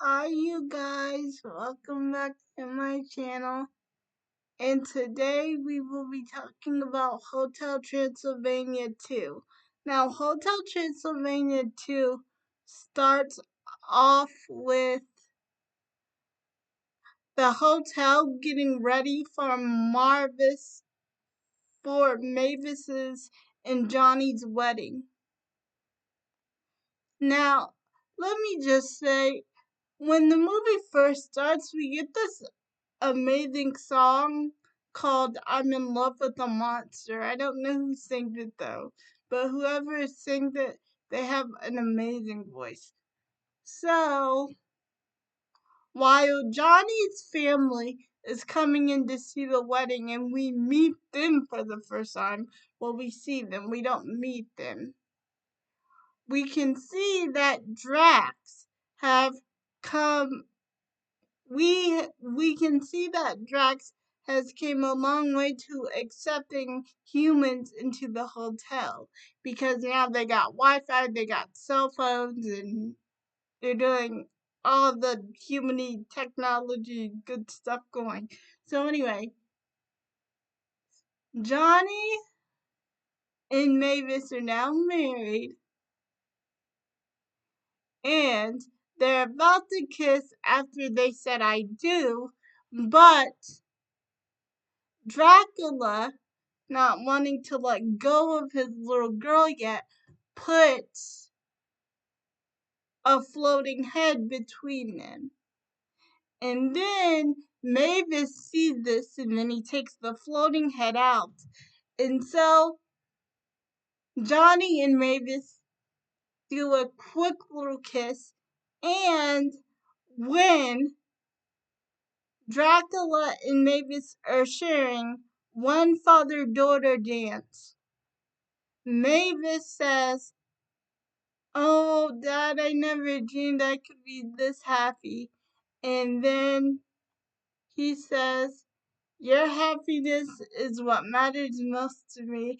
Hi you guys, welcome back to my channel. And today we will be talking about Hotel Transylvania 2. Now Hotel Transylvania 2 starts off with the hotel getting ready for Mavis's and Johnny's wedding. Now, let me just say, when the movie first starts, we get this amazing song called I'm in Love with a Monster. I don't know who sings it though, but whoever sings it, they have an amazing voice. So, while Johnny's family is coming in to see the wedding and we meet them for the first time, well, we see them, we don't meet them. We can see that Drax have come we can see that Drax has came a long way to accepting humans into the hotel because now they got Wi-Fi, they got cell phones, and they're doing all the human technology good stuff going. So anyway, Johnny and Mavis are now married and they're about to kiss after they said I do, but Dracula, not wanting to let go of his little girl yet, puts a floating head between them. And then Mavis sees this and then he takes the floating head out. And so Johnny and Mavis do a quick little kiss. And when Dracula and Mavis are sharing one father-daughter dance, Mavis says, "Oh, Dad, I never dreamed I could be this happy." And then he says, "Your happiness is what matters most to me."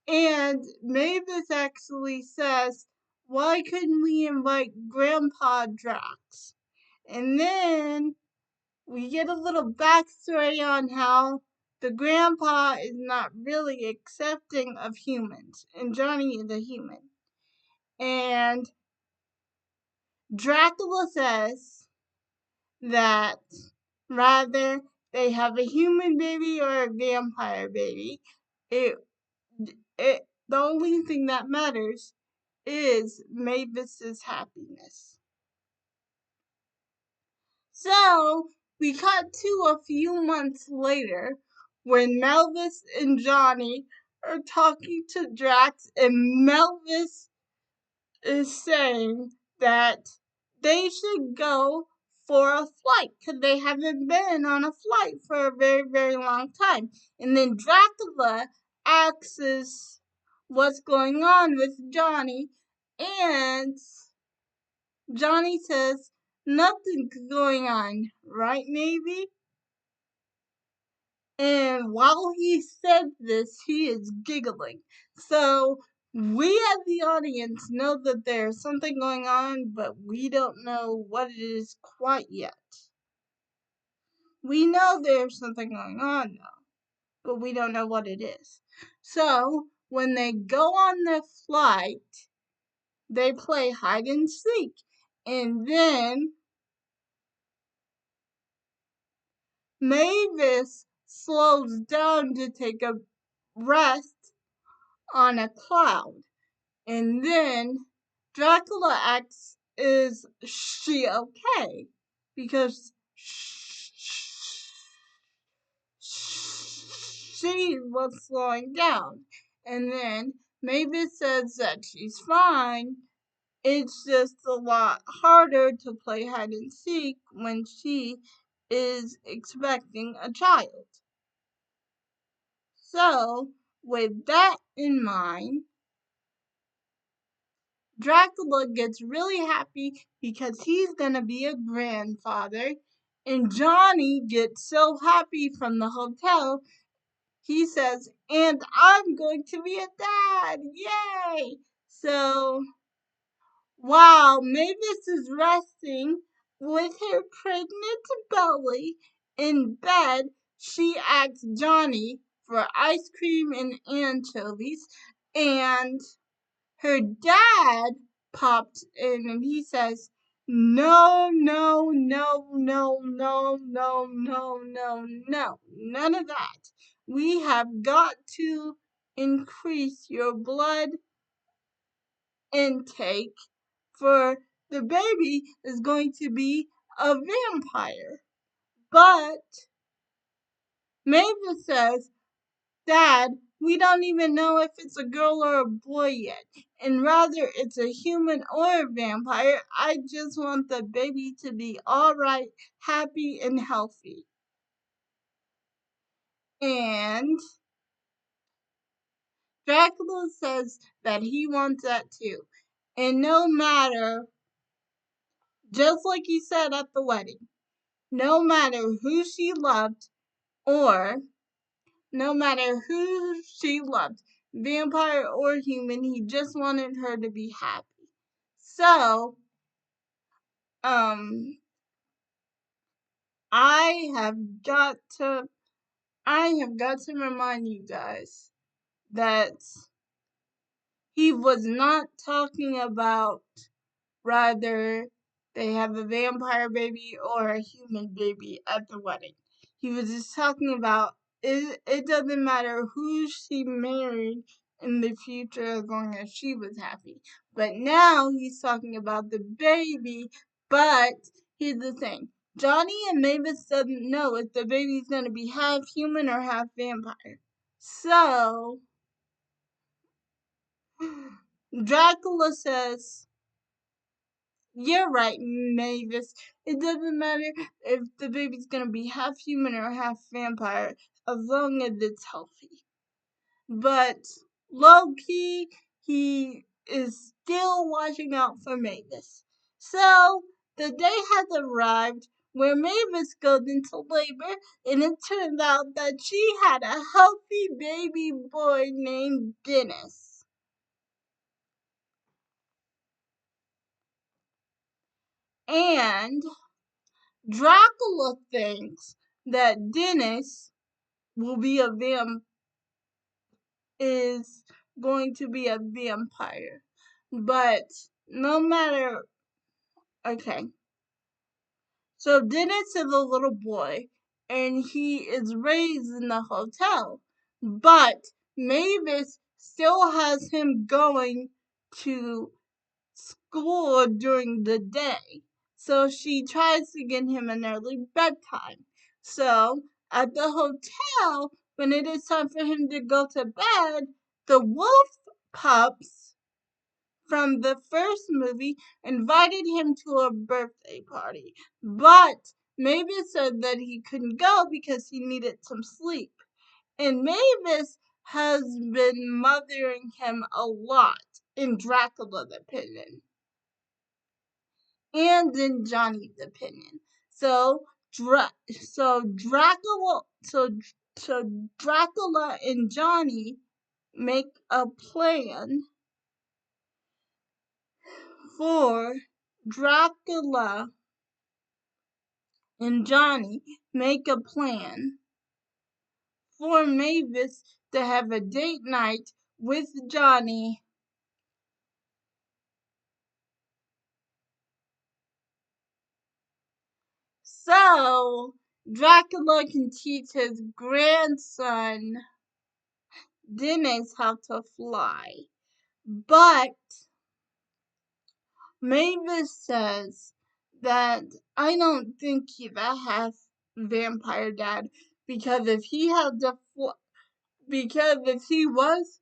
And Mavis actually says, "Why couldn't we invite Grandpa Drax?" And then we get a little backstory on how the grandpa is not really accepting of humans, and Johnny is a human. And Dracula says that rather they have a human baby or a vampire baby, it the only thing that matters is Mavis's happiness. So we cut to a few months later when Melvis and Johnny are talking to Drax, and Melvis is saying that they should go for a flight because they haven't been on a flight for a very, very long time. And then Dracula asks what's going on with Johnny, and Johnny says nothing's going on, right, maybe? And while he said this, he is giggling. So we as the audience know that there's something going on, but we don't know what it is quite yet. We know there's something going on though, but we don't know what it is. So when they go on the flight, they play hide and seek. And then Mavis slows down to take a rest on a cloud. And then Dracula asks, "Is she okay?" Because she was slowing down. And then Mavis says that she's fine. It's just a lot harder to play hide and seek when she is expecting a child. So, with that in mind, Dracula gets really happy because he's gonna be a grandfather, and Johnny gets so happy from the hotel, he says, "And I'm going to be a dad! Yay!" So, while Mavis is resting, With her pregnant belly in bed, she asked Johnny for ice cream and anchovies, and her dad popped in and he says, no, no, no, no, no, no, no, no, no, none of that. We have got to increase your blood intake, for the baby is going to be a vampire. But Mavis says, Dad, we don't even know if it's a girl or a boy yet, and rather it's a human or a vampire. I just want the baby to be alright, happy, and healthy. And Dracula says that he wants that too. And no matter, just like he said at the wedding, no matter who she loved, or no matter who she loved, vampire or human, he just wanted her to be happy. So, I have got to remind you guys that he was not talking about rather they have a vampire baby or a human baby at the wedding. He was just talking about it doesn't matter who she married in the future as long as she was happy. But now he's talking about the baby, but here's the thing. Johnny and Mavis doesn't know if the baby's gonna be half human or half vampire. So Dracula says, you're right, Mavis. It doesn't matter if the baby's gonna be half human or half vampire, as long as it's healthy. But low-key, he is still watching out for Mavis. So, the day has arrived where Mavis goes into labor, and it turns out that she had a healthy baby boy named Dennis. And Dracula thinks that Dennis is going to be a vampire. But no matter, okay. So Dennis is a little boy and he is raised in the hotel. But Mavis still has him going to school during the day. So she tries to get him an early bedtime. So at the hotel, when it is time for him to go to bed, the wolf pups from the first movie invited him to a birthday party. But Mavis said that he couldn't go because he needed some sleep. And Mavis has been mothering him a lot, in Dracula's opinion. And in Johnny's opinion. So Dracula and Johnny make a plan for Dracula and Johnny make a plan for Mavis to have a date night with Johnny so Dracula can teach his grandson Dennis how to fly. But Mavis says that I don't think he's a half vampire dad because if he had because if he was,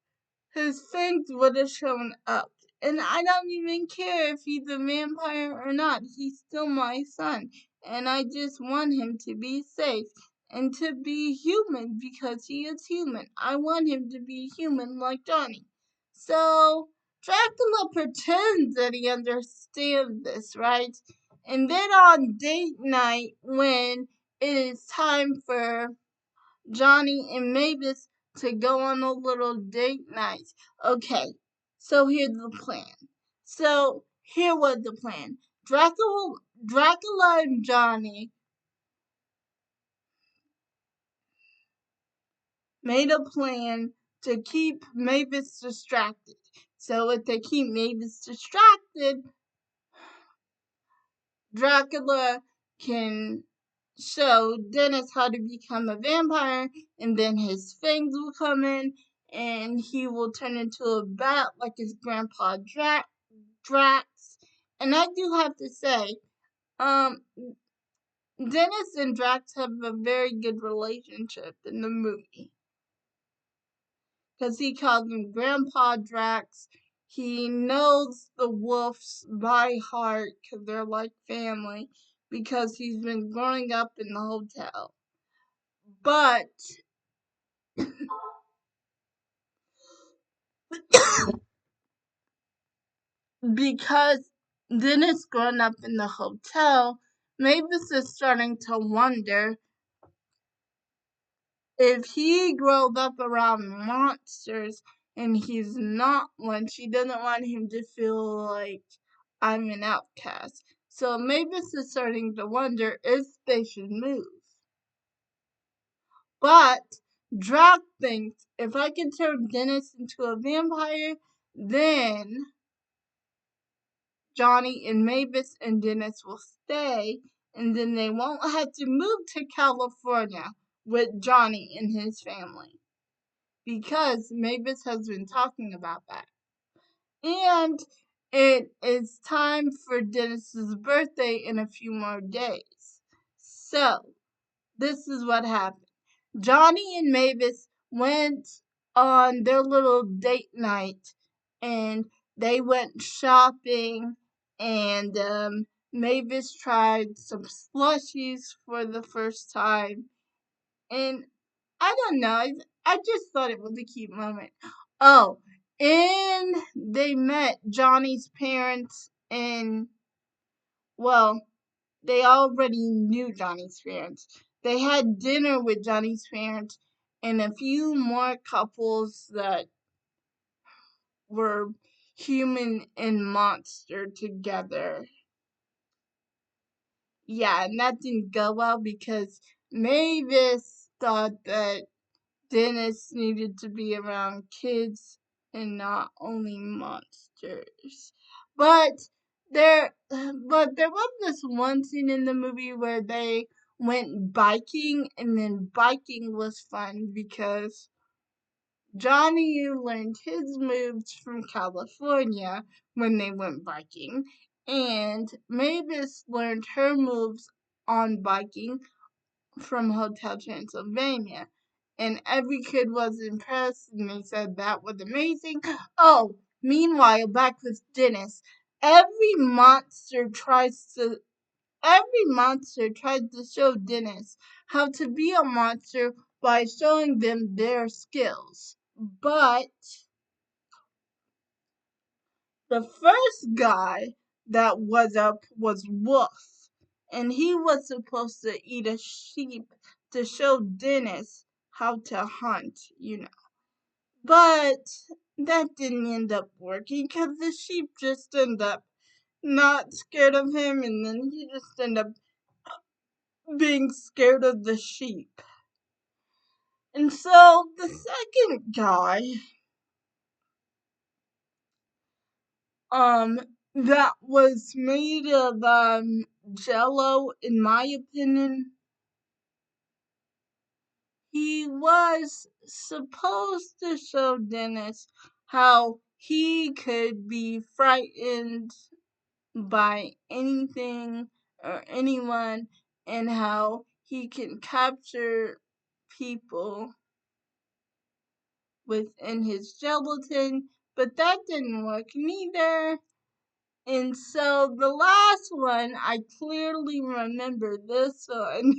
his fangs would have shown up. And I don't even care if he's a vampire or not. He's still my son. And I just want him to be safe and to be human because he is human. I want him to be human like Johnny. So Dracula pretends that he understands this, right? And then on date night, when it is time for Johnny and Mavis to go on a little date night. Okay, so here's the plan. So here was the plan. Dracula and Johnny made a plan to keep Mavis distracted. So if they keep Mavis distracted, Dracula can show Dennis how to become a vampire, and then his fangs will come in, and he will turn into a bat like his grandpa Drax. And I do have to say, um, Dennis and Drax have a very good relationship in the movie. Because he calls him Grandpa Drax. He knows the wolves by heart because they're like family, because he's been growing up in the hotel. But because Dennis grown up in the hotel, Mavis is starting to wonder if he grows up around monsters and he's not one. She doesn't want him to feel like I'm an outcast. So Mavis is starting to wonder if they should move. But Drac thinks if I can turn Dennis into a vampire, then Johnny and Mavis and Dennis will stay, and then they won't have to move to California with Johnny and his family. Because Mavis has been talking about that. And it is time for Dennis's birthday in a few more days. So, this is what happened. Johnny and Mavis went on their little date night, and they went shopping, and Mavis tried some slushies for the first time, and I don't know, I just thought it was a cute moment. Oh, and they met Johnny's parents, and well, they already knew Johnny's parents. They had dinner with Johnny's parents and a few more couples that were human and monster together. Yeah, and that didn't go well because Mavis thought that Dennis needed to be around kids and not only monsters. But there was this one scene in the movie where they went biking, and then biking was fun because Johnny learned his moves from California when they went biking, and Mavis learned her moves on biking from Hotel Transylvania. And every kid was impressed and they said that was amazing. Oh, meanwhile, back with Dennis. Every monster tries to show Dennis how to be a monster by showing them their skills. But the first guy that was up was Wolf, and he was supposed to eat a sheep to show Dennis how to hunt. But that didn't end up working because the sheep just ended up not scared of him, and then he just ended up being scared of the sheep. And so the second guy, um, that was made of Jello, in my opinion, he was supposed to show Dennis how he could be frightened by anything or anyone, and how he can capture people within his gelatin, but that didn't work neither. And so the last one, I clearly remember this one,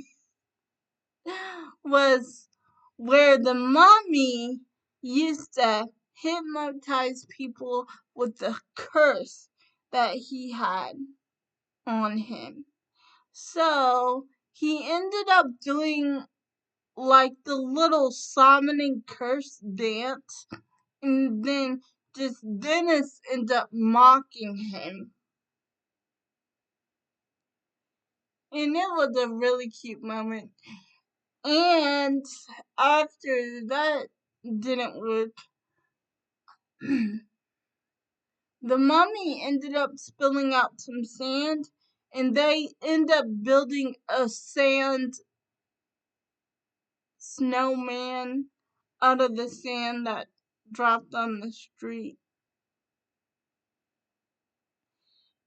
was where the mummy used to hypnotize people with the curse that he had on him. So he ended up doing like the little summoning curse dance, and then just Dennis ended up mocking him. And it was a really cute moment. And after that didn't work, the mommy ended up spilling out some sand, and they end up building a sand snowman out of the sand that dropped on the street.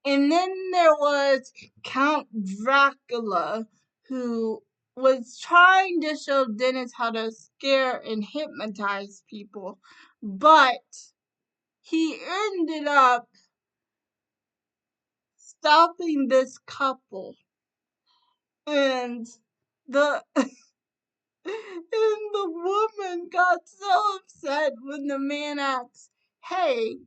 And then there was Count Dracula, who was trying to show Dennis how to scare and hypnotize people, but he ended up stopping this couple. And the and the woman got so upset when the man asked, "Hey,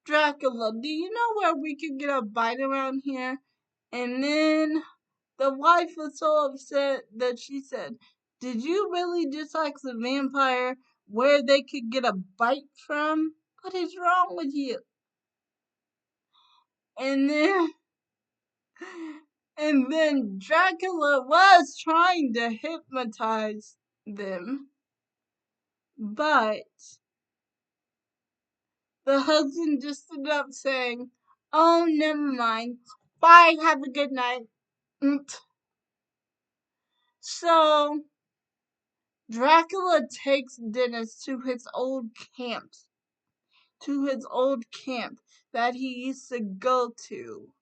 Dracula, do you know where we could get a bite around here?" And then the wife was so upset that she said, "Did you really just ask the vampire where they could get a bite from? What is wrong with you?" And then and then Dracula was trying to hypnotize them, but the husband just ended up saying, "Oh, never mind. Bye, have a good night." So Dracula takes Dennis to his old camp that he used to go to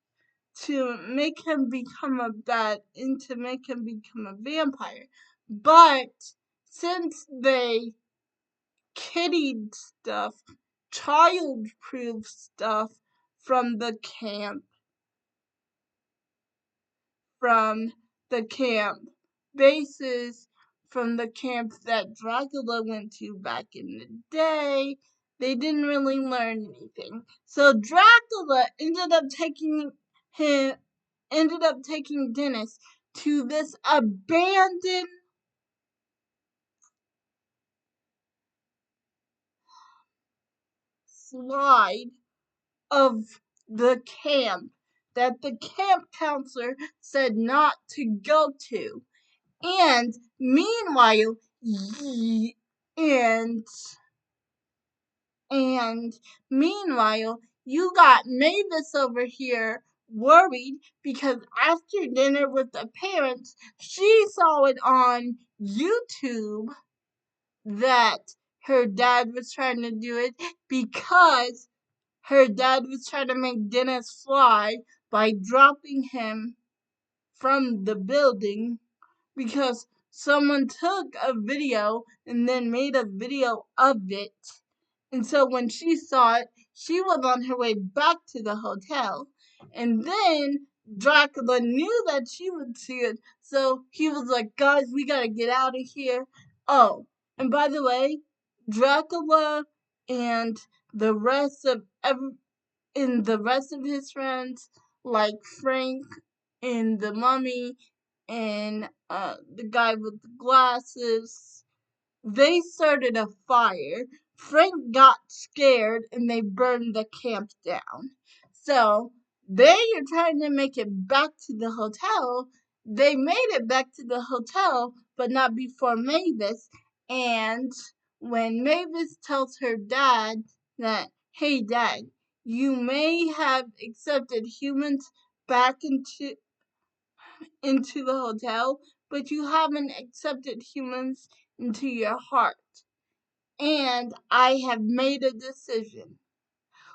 make him become a vampire. But since they kiddied stuff, child-proof stuff from the camp, from the camp bases, from the camp that Dracula went to back in the day, they didn't really learn anything. So Dracula him ended up taking Dennis to this abandoned slide of the camp that the camp counselor said not to go to. And meanwhile, and and meanwhile, you got Mavis over here worried because after dinner with the parents, she saw it on YouTube that her dad was trying to do it because her dad was trying to make Dennis fly by dropping him from the building because someone took a video and then made a video of it. And so when she saw it, she was on her way back to the hotel. And then Dracula knew that she would see it. So he was like, "Guys, we gotta get out of here." Oh, and by the way, Dracula and the rest of the rest of his friends, like Frank and the mummy and the guy with the glasses, they started a fire. Frank got scared and they burned the camp down. So they are trying to make it back to the hotel. They made it back to the hotel, but not before Mavis. And when Mavis tells her dad that, "Hey, Dad, you may have accepted humans back into the hotel, but you haven't accepted humans into your heart. And I have made a decision.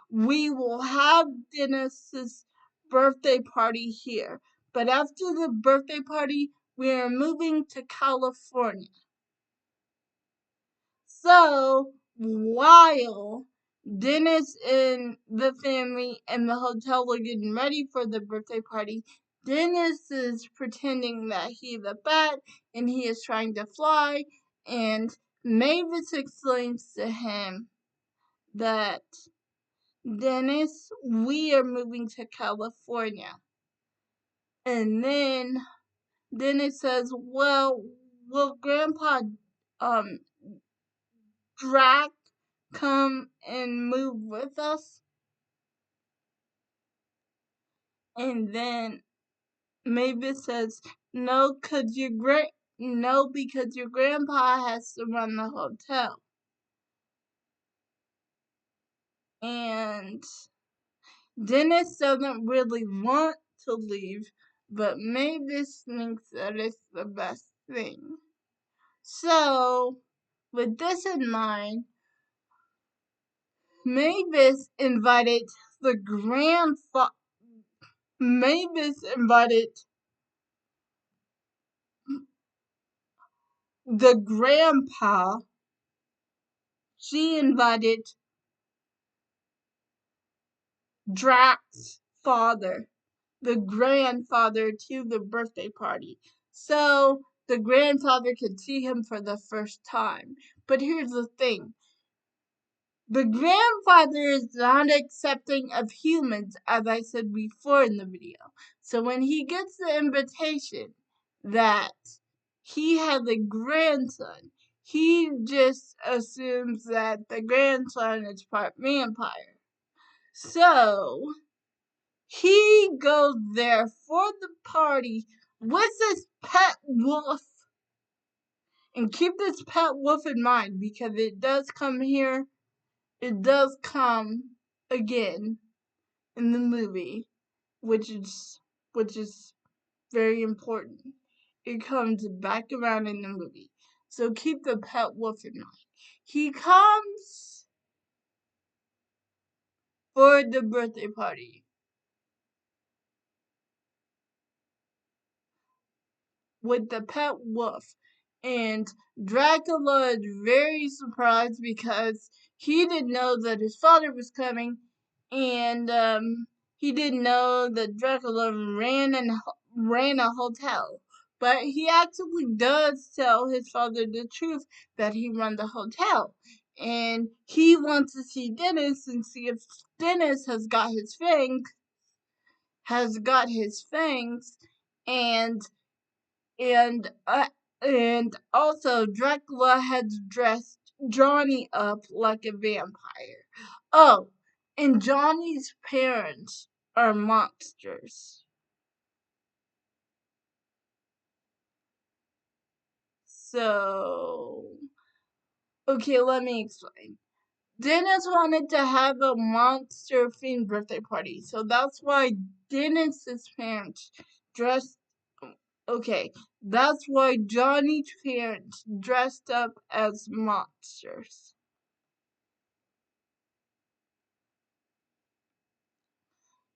We will have Dennis's birthday party here, but after the birthday party, we are moving to California." So while Dennis and the family and the hotel are getting ready for the birthday party, Dennis is pretending that he's a bat and he is trying to fly, and Mavis explains to him that, "Dennis, we are moving to California." And then Dennis says, "Well, will Grandpa um Drac come and move with us?" And then Mavis says, no, no, because your grandpa has to run the hotel. And Dennis doesn't really want to leave, but Mavis thinks that it's the best thing. So, with this in mind, Mavis invited the Mavis invited the grandpa. She invited Drax's father, the grandfather, to the birthday party, so the grandfather could see him for the first time. But here's the thing. The grandfather is not accepting of humans, as I said before in the video. So when he gets the invitation that he has a grandson, he just assumes that the grandson is part vampire. So he goes there for the party with his pet wolf. And keep this pet wolf in mind, because it does come here. It does come again in the movie, which is very important. It comes back around in the movie. So keep the pet wolf in mind. He comes for the birthday party with the pet wolf. And Dracula is very surprised because he didn't know that his father was coming, and he didn't know that Dracula ran a hotel. But he actually does tell his father the truth, that he ran the hotel. And he wants to see Dennis and see if Dennis has got his fangs, and and uh, and also Dracula has dressed Johnny up like a vampire. Oh, and Johnny's parents are monsters. So, okay, let me explain. Dennis wanted to have a monster themed birthday party, so that's why Dennis's parents dressed. Okay, that's why Johnny's parents dressed up as monsters.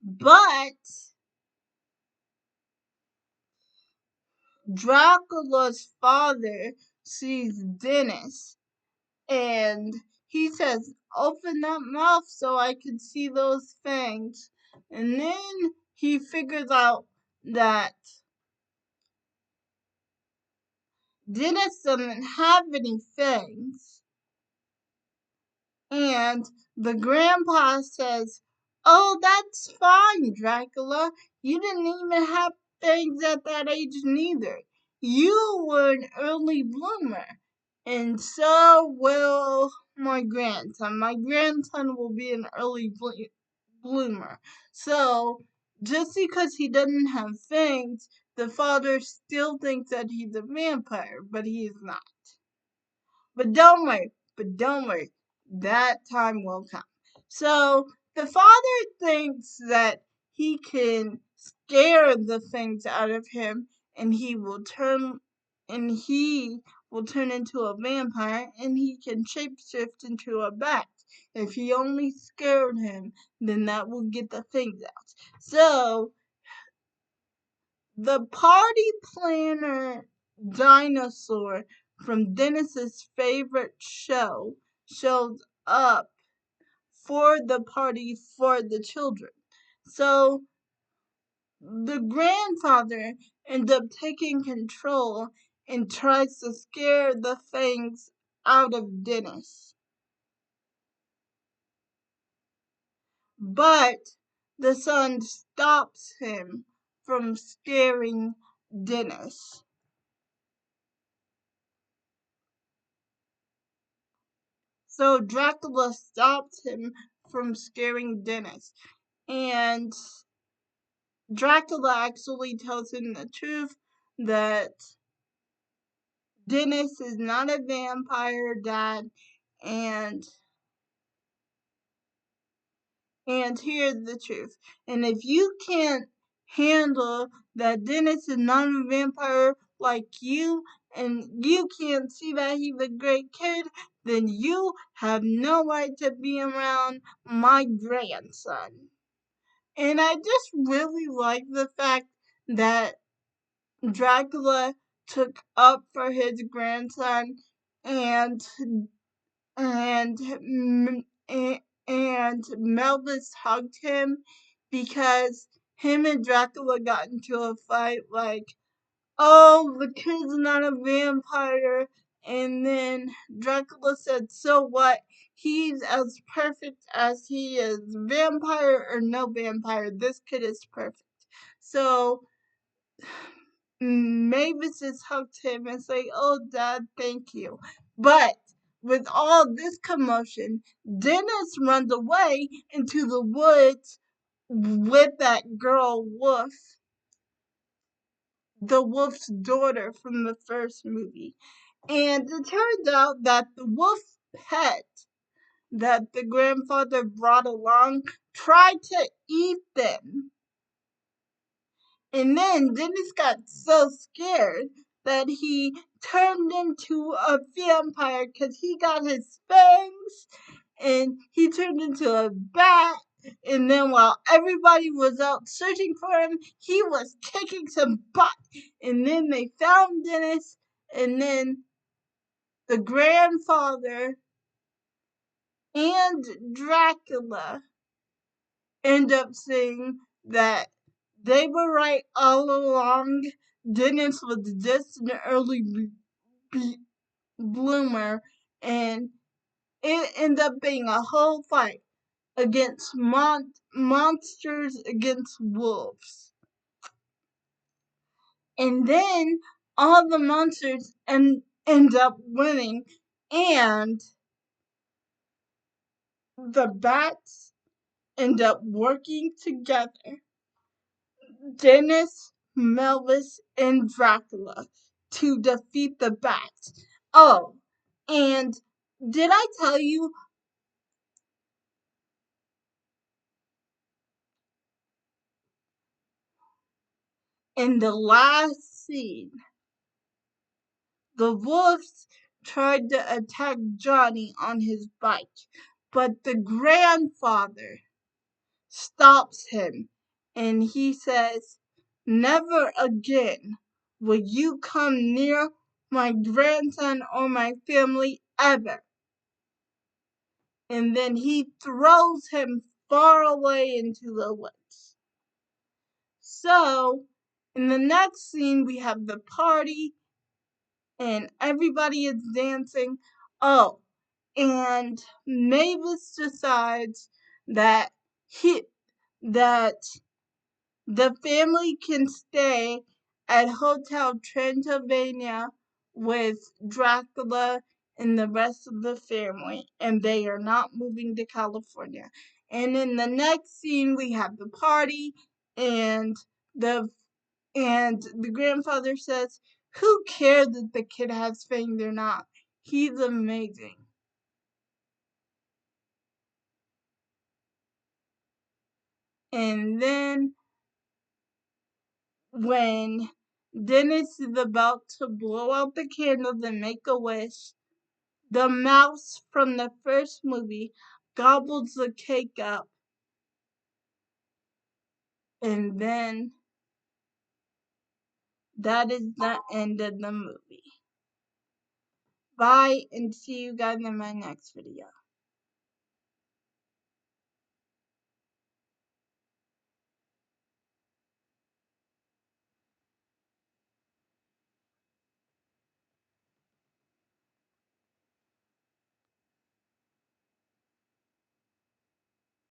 But Dracula's father sees Dennis, and he says, open that mouth so I can see those fangs. And then he figures out that Dennis doesn't have any fangs. And the grandpa says, oh, that's fine, Dracula. You didn't even have fangs at that age neither. You were an early bloomer. And so will my grandson. My grandson will be an early bloomer. So, just because he doesn't have fangs, the father still thinks that he's a vampire, but he is not. But don't worry, that time will come. So the father thinks that he can scare the things out of him, and he will turn into a vampire, and he can shapeshift into a bat. If he only scared him, then that will get the things out. So the party planner dinosaur from Dennis's favorite show shows up for the party for the children. So the grandfather ends up taking control and tries to scare the things out of Dennis. But the son stops him from scaring Dennis. So Dracula stops him from scaring Dennis. And Dracula actually tells him the truth that Dennis is not a vampire, Dad, and here's the truth. And if you can't handle that Dennis is not a vampire like you, and you can't see that he's a great kid, then you have no right to be around my grandson. And I just really like the fact that Dracula took up for his grandson and and and Melvis hugged him because him and Dracula got into a fight like, oh, the kid's not a vampire, and then Dracula said, so what? He's as perfect as he is, vampire or no vampire, this kid is perfect. So Mavis just hugged him and said, oh, Dad, thank you. But with all this commotion, Dennis runs away into the woods with that girl Wolf, the wolf's daughter from the first movie. And it turns out that the wolf pet that the grandfather brought along tried to eat them. And then Dennis got so scared that he turned into a vampire because he got his fangs and he turned into a bat. And then while everybody was out searching for him, he was kicking some butt. And then they found Dennis, and then the grandfather and Dracula end up saying that they were right all along. Dennis was just an early bloomer, and it ended up being a whole fight against monsters against wolves. And then all the monsters end up winning, and the bats end up working together. Dennis, Melvis, and Dracula to defeat the bats. Oh, and did I tell you in the last scene, the wolves tried to attack Johnny on his bike, but the grandfather stops him and he says, never again will you come near my grandson or my family ever. And then he throws him far away into the woods. So, in the next scene, we have the party and everybody is dancing. Oh, and Mavis decides that that the family can stay at Hotel Transylvania with Dracula and the rest of the family, and they are not moving to California. And in the next scene, we have the party, and the grandfather says, "Who cares if the kid has fangs or not? He's amazing." And then when Dennis is about to blow out the candles and make a wish, the mouse from the first movie gobbles the cake up, and then that is the end of the movie. Bye, and see you guys in my next video.